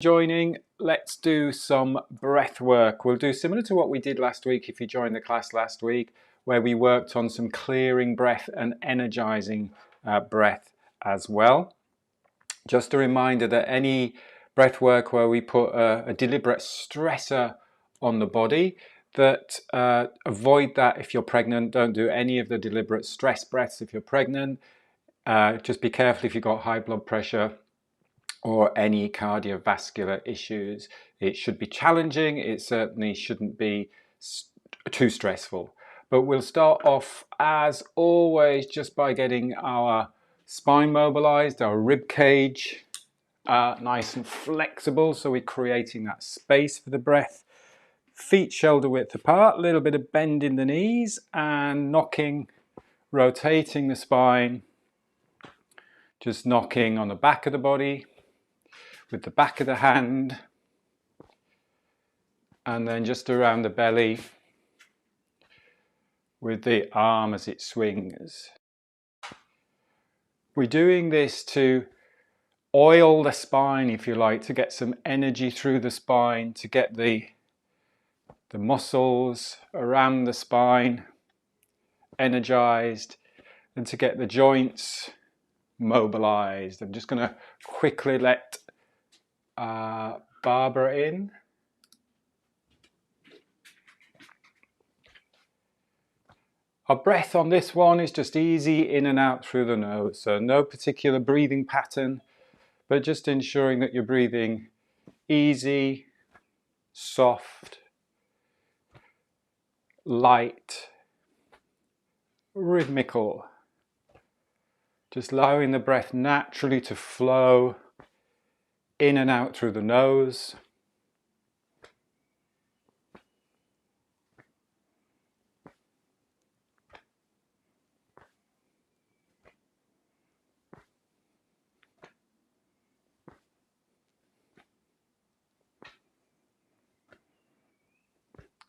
Joining, let's do some breath work. We'll do similar to what we did last week if you joined the class last week, where we worked on some clearing breath and energizing breath as well. Just a reminder that any breath work where we put a deliberate stressor on the body, that avoid that if you're pregnant. Don't do any of the deliberate stress breaths if you're pregnant. Just be careful if you've got high blood pressure or any cardiovascular issues. It should be challenging. It certainly shouldn't be too stressful. But we'll start off, as always, just by getting our spine mobilized, our rib cage nice and flexible, so we're creating that space for the breath. Feet shoulder width apart, a little bit of bend in the knees, and rotating the spine, just knocking on the back of the body with the back of the hand, and then just around the belly with the arm as it swings. We're doing this to oil the spine, if you like, to get some energy through the spine, to get the muscles around the spine energized, and to get the joints mobilized. I'm just going to quickly let Barbara in. Our breath on this one is just easy in and out through the nose, so no particular breathing pattern, but just ensuring that you're breathing easy, soft, light, rhythmical. Just allowing the breath naturally to flow in and out through the nose.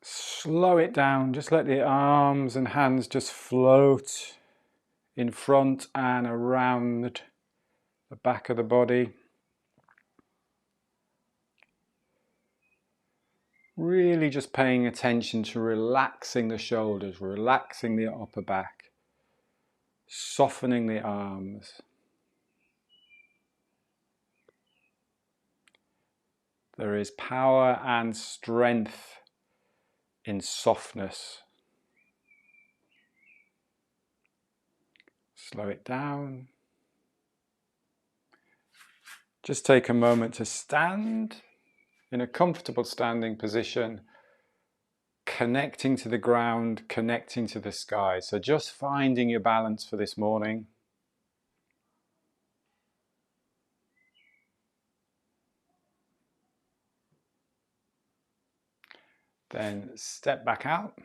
Slow it down, just let the arms and hands just float in front and around the back of the body. Really just paying attention to relaxing the shoulders, relaxing the upper back, softening the arms. There is power and strength in softness. Slow it down. Just take a moment to stand in a comfortable standing position, connecting to the ground, connecting to the sky. So just finding your balance for this morning. Then step back out.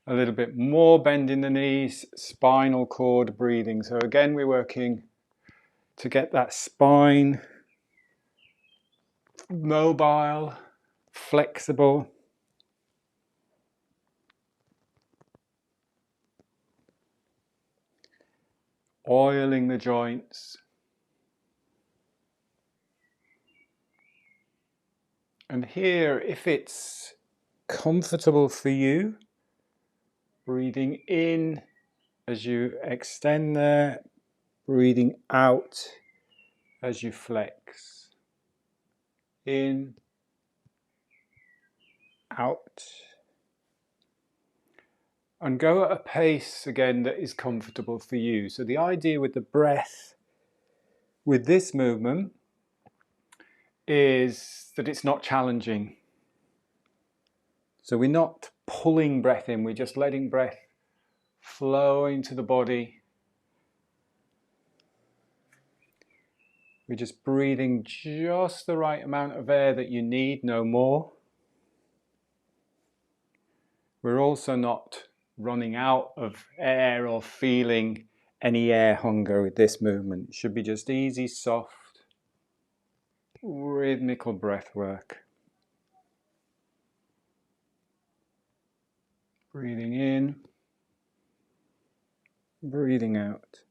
A little bit more bend in the knees, spinal cord breathing. So again, we're working to get that spine mobile, flexible. Oiling the joints. And here, if it's comfortable for you, breathing in as you extend there, breathing out as you flex. In, out. And go at a pace again that is comfortable for you. So the idea with the breath, with this movement, is that it's not challenging. So we're not pulling breath in, we're just letting breath flow into the body. We're just breathing just the right amount of air that you need, no more. We're also not running out of air or feeling any air hunger with this movement. It should be just easy, soft, rhythmical breath work. Breathing in, breathing out.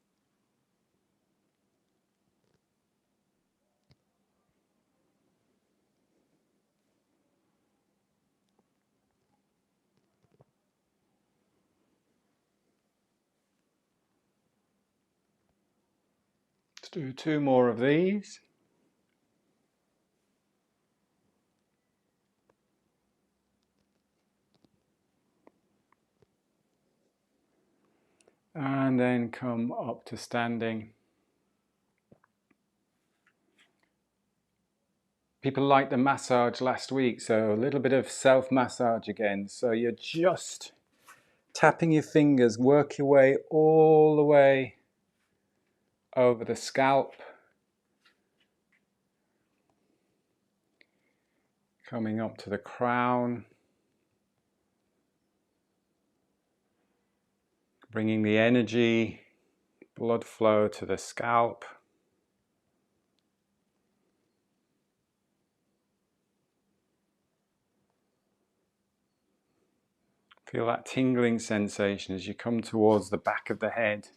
Do 2 more of these. And then come up to standing. People liked the massage last week, so a little bit of self-massage again. So you're just tapping your fingers, work your way all the way over the scalp. Coming up to the crown. Bringing the energy, blood flow to the scalp. Feel that tingling sensation as you come towards the back of the head.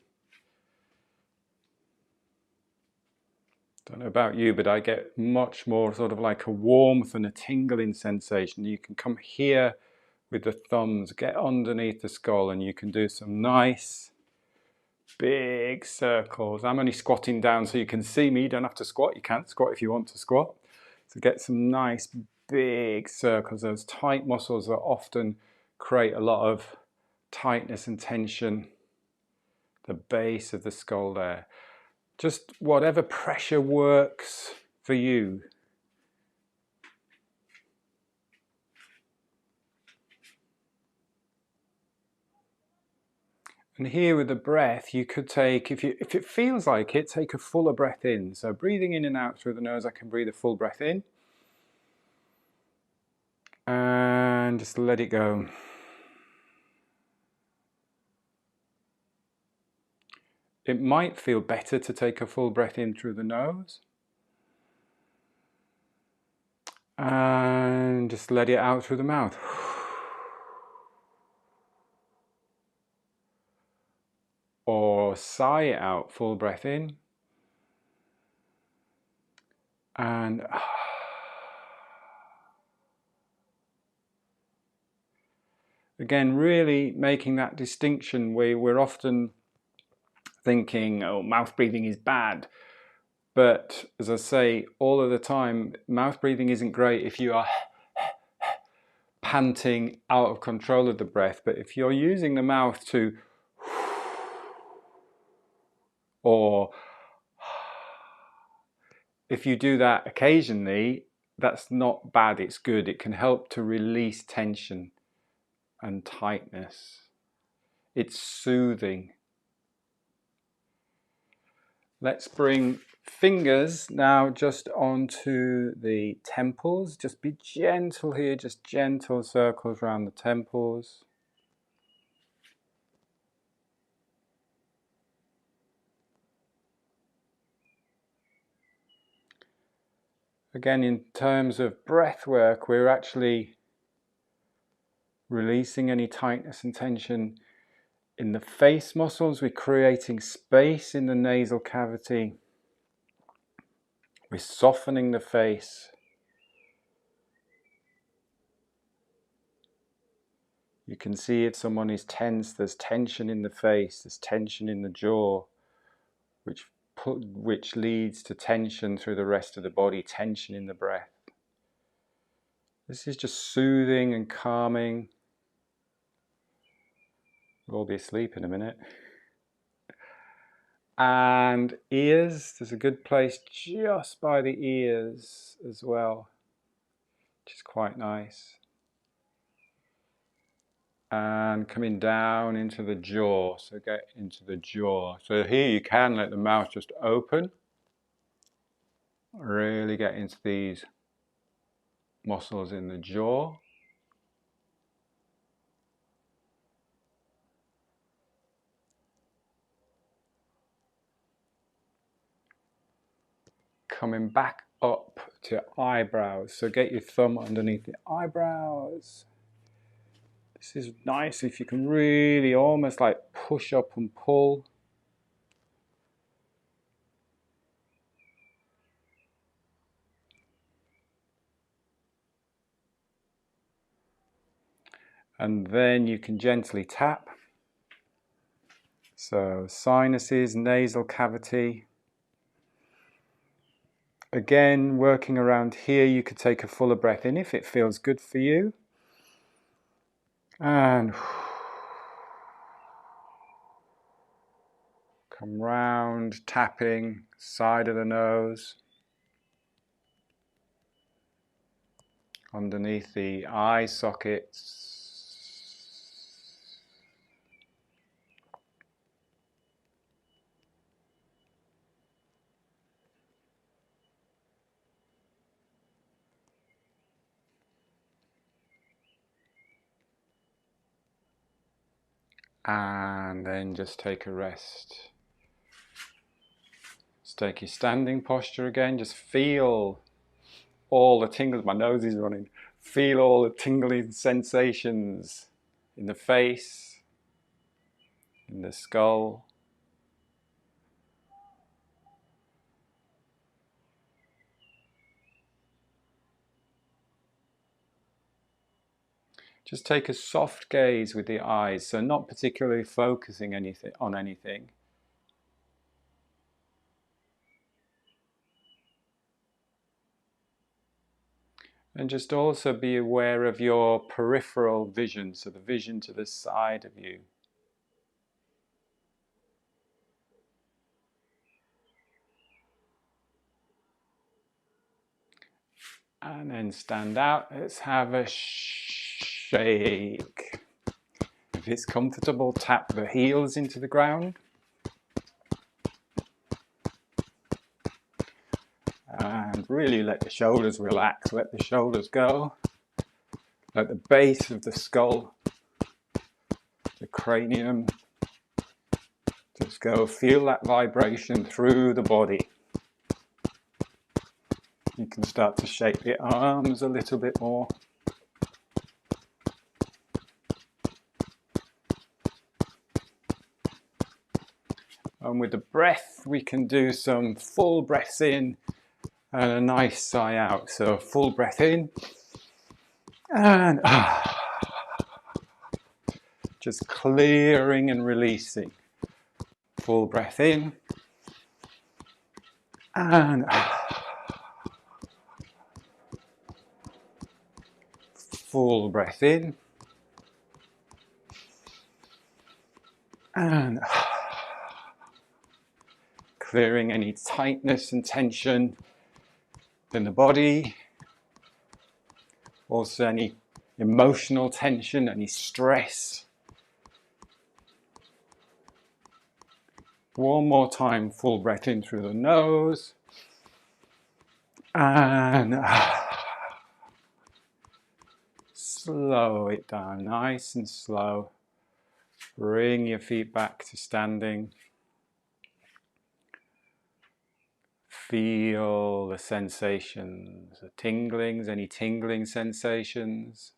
Don't know about you, but I get much more sort of like a warmth and a tingling sensation. You can come here with the thumbs, get underneath the skull, and you can do some nice big circles. I'm only squatting down so you can see me. You don't have to squat. You can't squat if you want to squat. So get some nice big circles. Those tight muscles that often create a lot of tightness and tension. The base of the skull there. Just whatever pressure works for you. And here with the breath, you could take, if it feels like it, take a fuller breath in. So breathing in and out through the nose, I can breathe a full breath in. And just let it go. It might feel better to take a full breath in through the nose. And just let it out through the mouth. Or sigh it out, full breath in. And again, really making that distinction where we're often thinking, oh, mouth breathing is bad. But as I say all of the time, mouth breathing isn't great if you are panting out of control of the breath. But if you're using the mouth to, or if you do that occasionally, that's not bad, it's good. It can help to release tension and tightness. It's soothing. Let's bring fingers now just onto the temples. Just be gentle here, just gentle circles around the temples. Again, in terms of breath work, we're actually releasing any tightness and tension in the face muscles. We're creating space in the nasal cavity. We're softening the face. You can see if someone is tense, there's tension in the face, there's tension in the jaw, which leads to tension through the rest of the body, tension in the breath. This is just soothing and calming. We'll all be asleep in a minute. And ears, there's a good place just by the ears as well, which is quite nice. And coming down into the jaw, so get into the jaw. So here you can let the mouth just open. Really get into these muscles in the jaw. Coming back up to eyebrows. So get your thumb underneath the eyebrows. This is nice if you can really almost like push up and pull. And then you can gently tap. So sinuses, nasal cavity. Again, working around here, you could take a fuller breath in if it feels good for you. And come round, tapping side of the nose, underneath the eye sockets. And then just take a rest. Just take your standing posture again. Just feel all the tingles. My nose is running. Feel all the tingling sensations in the face, in the skull. Just take a soft gaze with the eyes, so not particularly focusing on anything. And just also be aware of your peripheral vision, so the vision to the side of you. And then stand out. Let's have a shake. If it's comfortable, tap the heels into the ground. And really let the shoulders relax, let the shoulders go. Let the base of the skull, the cranium, just go. Feel that vibration through the body. You can start to shake the arms a little bit more. And with the breath, we can do some full breaths in and a nice sigh out. So full breath in and just clearing and releasing. Full breath in and full breath in and clearing any tightness and tension in the body. Also any emotional tension, any stress. One more time, full breath in through the nose and slow it down, nice and slow. Bring your feet back to standing. Feel the sensations, the tinglings, any tingling sensations.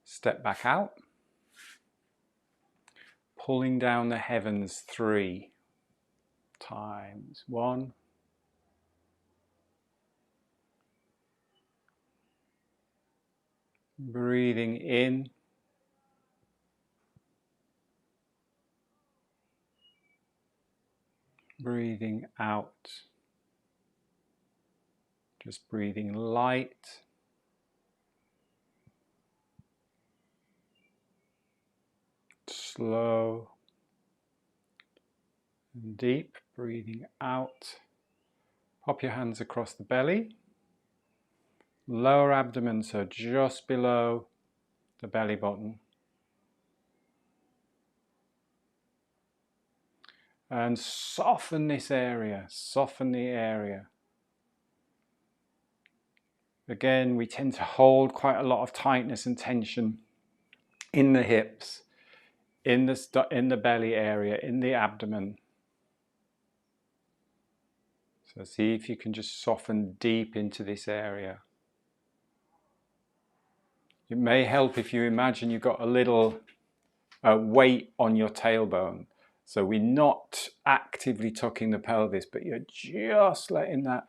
Step back out. Pulling down the heavens 3 times. 1. Breathing in. Breathing out. Just breathing light. Slow and deep. Breathing out. Pop your hands across the belly. Lower abdomen, so just below the belly button. And soften this area, soften the area. Again, we tend to hold quite a lot of tightness and tension in the hips, in the belly area, in the abdomen. So see if you can just soften deep into this area. It may help if you imagine you've got a little weight on your tailbone. So we're not actively tucking the pelvis, but you're just letting that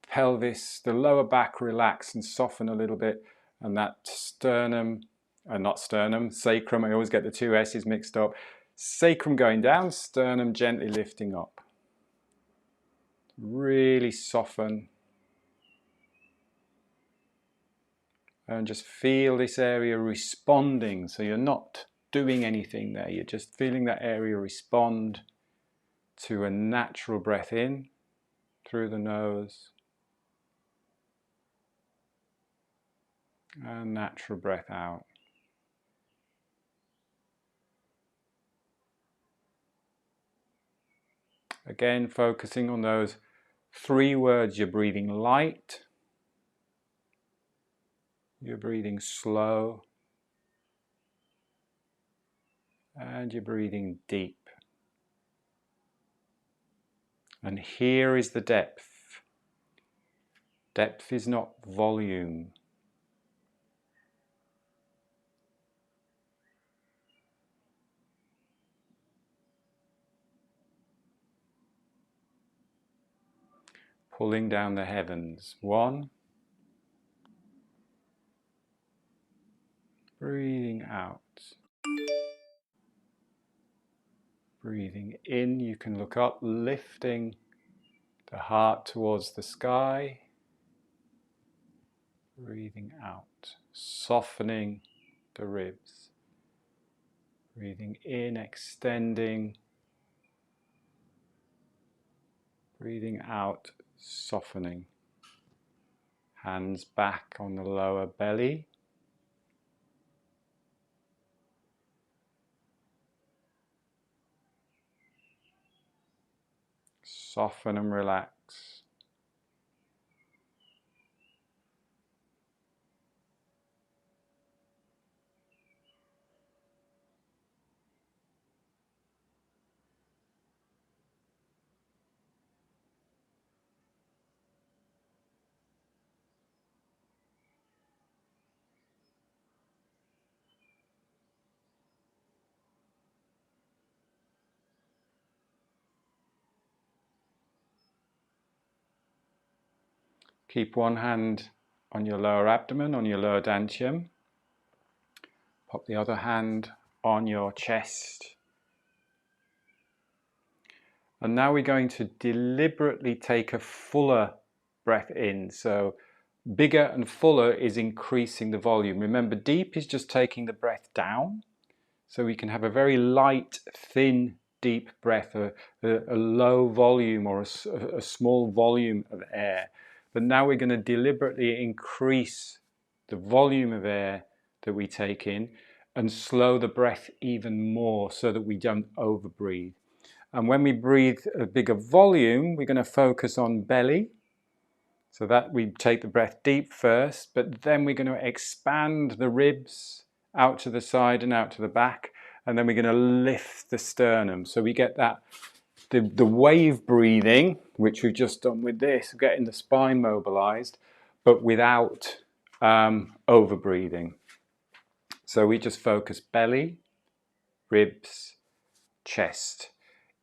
pelvis, the lower back relax and soften a little bit, and that sternum, not sternum, sacrum, I always get the two S's mixed up. Sacrum going down, sternum gently lifting up. Really soften. And just feel this area responding. So you're not doing anything there. You're just feeling that area respond to a natural breath in through the nose. And natural breath out. Again, focusing on those 3 words. You're breathing light. You're breathing slow. And you're breathing deep. And here is the depth. Depth is not volume. Pulling down the heavens. 1. Breathing out. Breathing in, you can look up, lifting the heart towards the sky. Breathing out, softening the ribs. Breathing in, extending. Breathing out, softening. Hands back on the lower belly. Soften and relax. Keep one hand on your lower abdomen, on your lower dantium. Pop the other hand on your chest. And now we're going to deliberately take a fuller breath in. So bigger and fuller is increasing the volume. Remember, deep is just taking the breath down. So we can have a very light, thin, deep breath, a low volume or a small volume of air. But now we're going to deliberately increase the volume of air that we take in and slow the breath even more so that we don't overbreathe. And when we breathe a bigger volume, we're going to focus on belly. So that we take the breath deep first, but then we're going to expand the ribs out to the side and out to the back, and then we're going to lift the sternum. So we get that the wave breathing, which we've just done with this, getting the spine mobilized, but without over breathing. So we just focus belly, ribs, chest.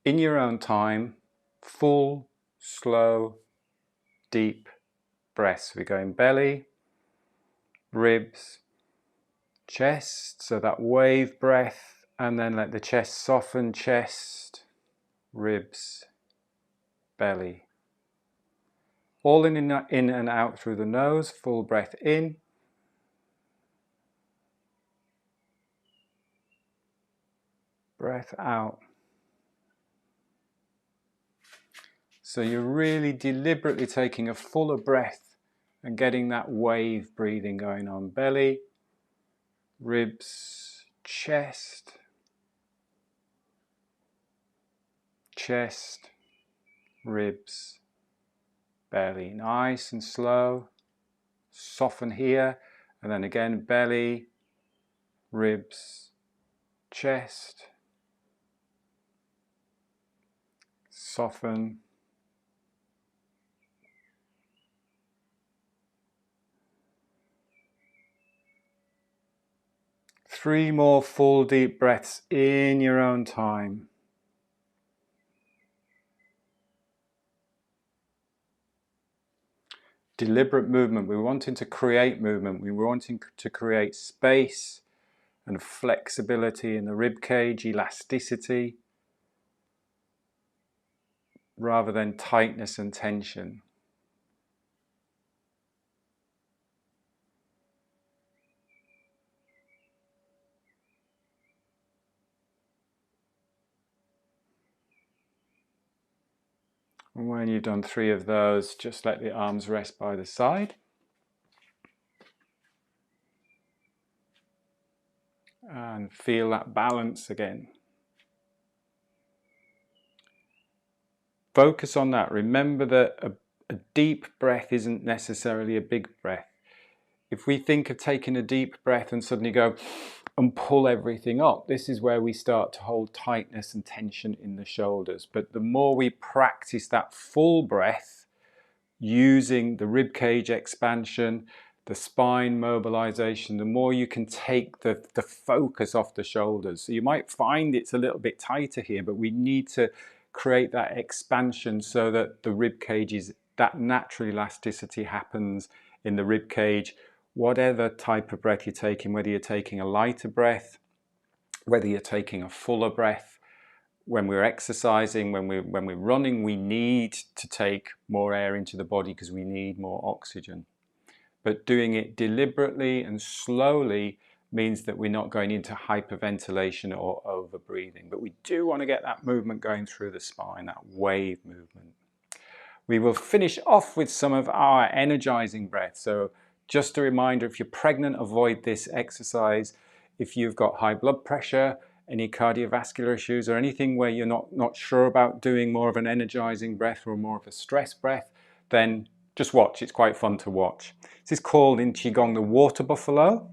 In your own time, full, slow, deep breaths. We're going belly, ribs, chest, so that wave breath, and then let the chest soften, chest, ribs, belly. All in and out through the nose, full breath in. Breath out. So you're really deliberately taking a fuller breath and getting that wave breathing going on. Belly, ribs, chest, chest, ribs, belly. Nice and slow. Soften here, and then again belly, ribs, chest, soften, three more full deep breaths in your own time. deliberate movement. We're wanting to create movement. We're wanting to create space and flexibility in the rib cage, elasticity, rather than tightness and tension. And when you've done 3 of those, just let the arms rest by the side. And feel that balance again. Focus on that. Remember that a deep breath isn't necessarily a big breath. If we think of taking a deep breath and suddenly go and pull everything up, this is where we start to hold tightness and tension in the shoulders. But the more we practice that full breath, using the rib cage expansion, the spine mobilization, the more you can take the focus off the shoulders. So you might find it's a little bit tighter here, but we need to create that expansion so that the rib cage is, that natural elasticity happens in the rib cage. Whatever type of breath you're taking, whether you're taking a lighter breath, whether you're taking a fuller breath, when we're exercising, when we're running, we need to take more air into the body because we need more oxygen. But doing it deliberately and slowly means that we're not going into hyperventilation or over breathing. But we do want to get that movement going through the spine, that wave movement. We will finish off with some of our energizing breath. So just a reminder, if you're pregnant, avoid this exercise. If you've got high blood pressure, any cardiovascular issues, or anything where you're not sure about doing more of an energizing breath or more of a stress breath, then just watch. It's quite fun to watch. This is called in Qigong the water buffalo.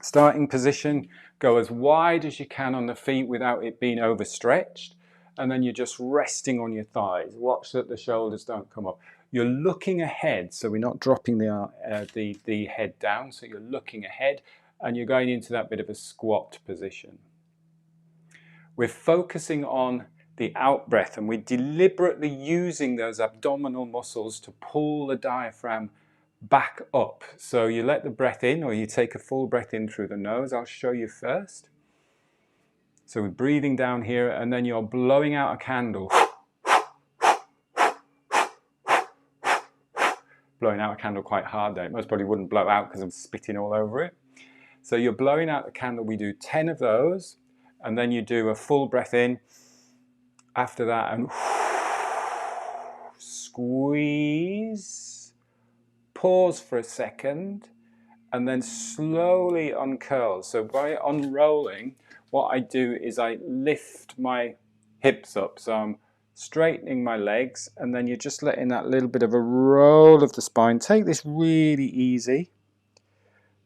Starting position, go as wide as you can on the feet without it being overstretched. And then you're just resting on your thighs. Watch that the shoulders don't come up. You're looking ahead, so we're not dropping the head down. So you're looking ahead and you're going into that bit of a squat position. We're focusing on the out breath and we're deliberately using those abdominal muscles to pull the diaphragm back up. So you let the breath in, or you take a full breath in through the nose. I'll show you first. So we're breathing down here and then you're blowing out a candle. Blowing out a candle quite hard there. It most probably wouldn't blow out because I'm spitting all over it. So you're blowing out the candle. We do 10 of those and then you do a full breath in after that and squeeze, pause for a second and then slowly uncurl. So by unrolling, what I do is I lift my hips up. So I'm straightening my legs and then you're just letting that little bit of a roll of the spine. Take this really easy.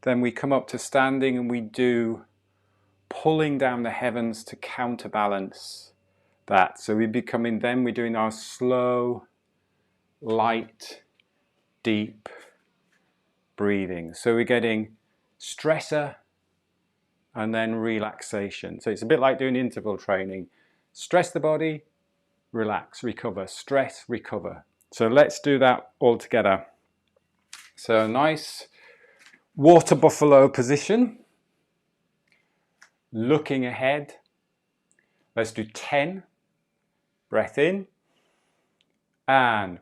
Then we come up to standing and we do pulling down the heavens to counterbalance that. So we're doing our slow, light, deep breathing. So we're getting stressor and then relaxation. So it's a bit like doing interval training. Stress the body, relax, recover, stress, recover. So let's do that all together. So nice water buffalo position. Looking ahead. Let's do 10. Breath in. And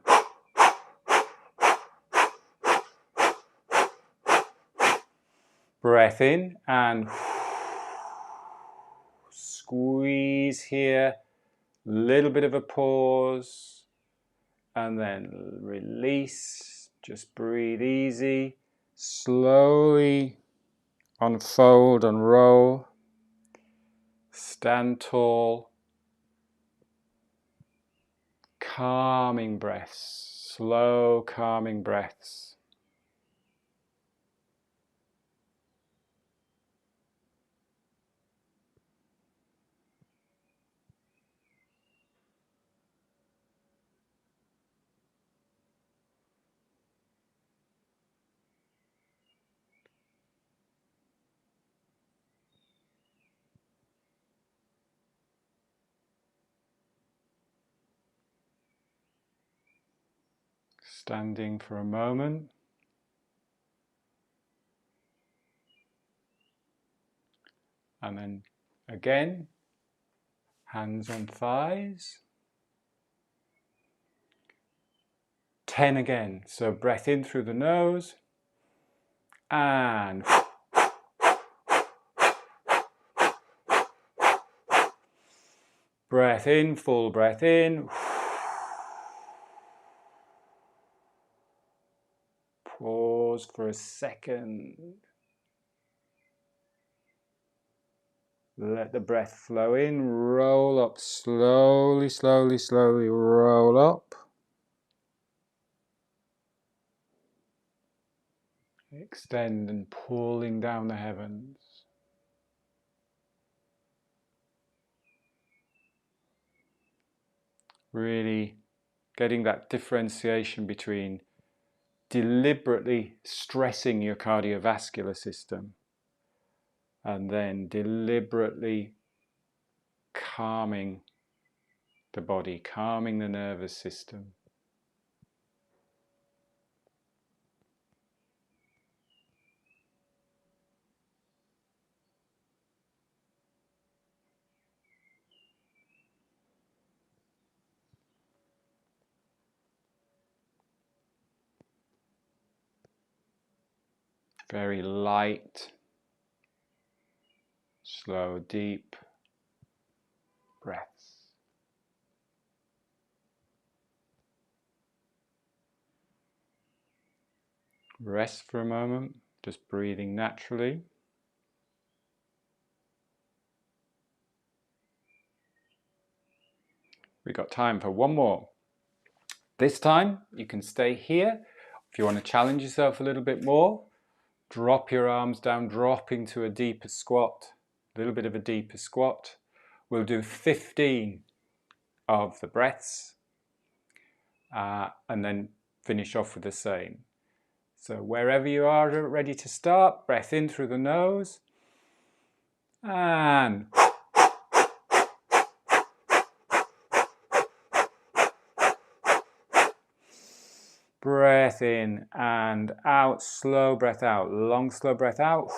breath in and squeeze here. Little bit of a pause. And then release. Just breathe easy. Slowly unfold, unroll. Stand tall. Calming breaths. Slow, calming breaths. Standing for a moment. And then again, hands on thighs. 10 again. So breath in through the nose and breath in, full breath in. Pause for a second. Let the breath flow in, roll up, slowly, slowly, slowly roll up. Extend and pulling down the heavens. Really getting that differentiation between deliberately stressing your cardiovascular system and then deliberately calming the body, calming the nervous system. Very light, slow, deep breaths. Rest for a moment, just breathing naturally. We've got time for one more. This time you can stay here. If you want to challenge yourself a little bit more, drop your arms down, drop into a deeper squat, a little bit of a deeper squat. We'll do 15 of the breaths and then finish off with the same. So wherever you are ready to start, breath in through the nose and breath in and out, slow breath out, long slow breath out.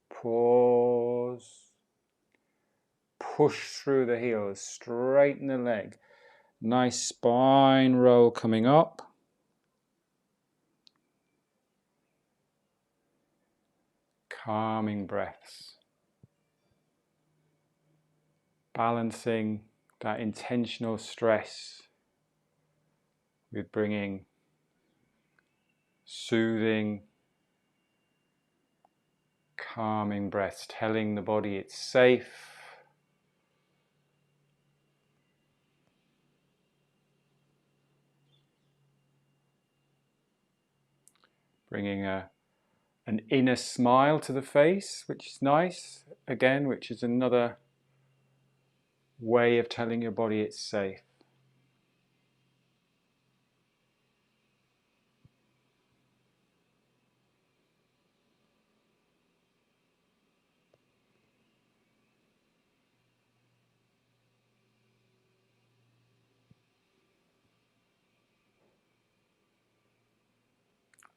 Pause. Push through the heels, straighten the leg. Nice spine roll coming up. Calming breaths. Balancing that intentional stress with bringing soothing, calming breaths, telling the body it's safe. Bringing an inner smile to the face, which is nice, again, which is another way of telling your body it's safe.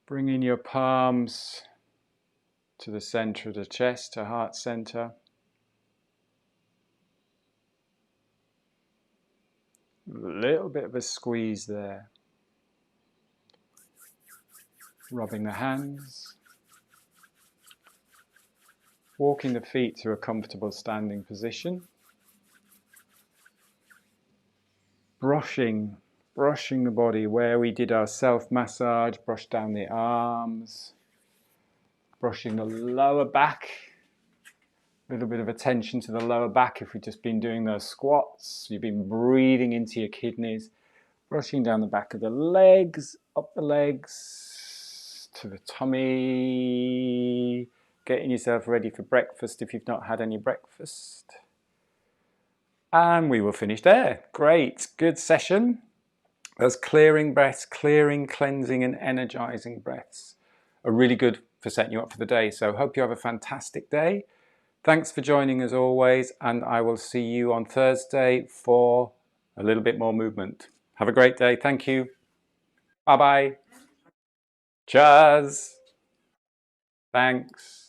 Bringing your palms to the center of the chest, to heart center. A little bit of a squeeze there. Rubbing the hands. Walking the feet to a comfortable standing position. Brushing the body where we did our self-massage. Brush down the arms. Brushing the lower back. A little bit of attention to the lower back if we've just been doing those squats. You've been breathing into your kidneys. Brushing down the back of the legs, up the legs, to the tummy. Getting yourself ready for breakfast if you've not had any breakfast. And we will finish there. Great, good session. Those clearing breaths, clearing, cleansing and energizing breaths are really good for setting you up for the day. So hope you have a fantastic day. Thanks for joining as always, and I will see you on Thursday for a little bit more movement. Have a great day. Thank you. Bye-bye. Cheers. Thanks.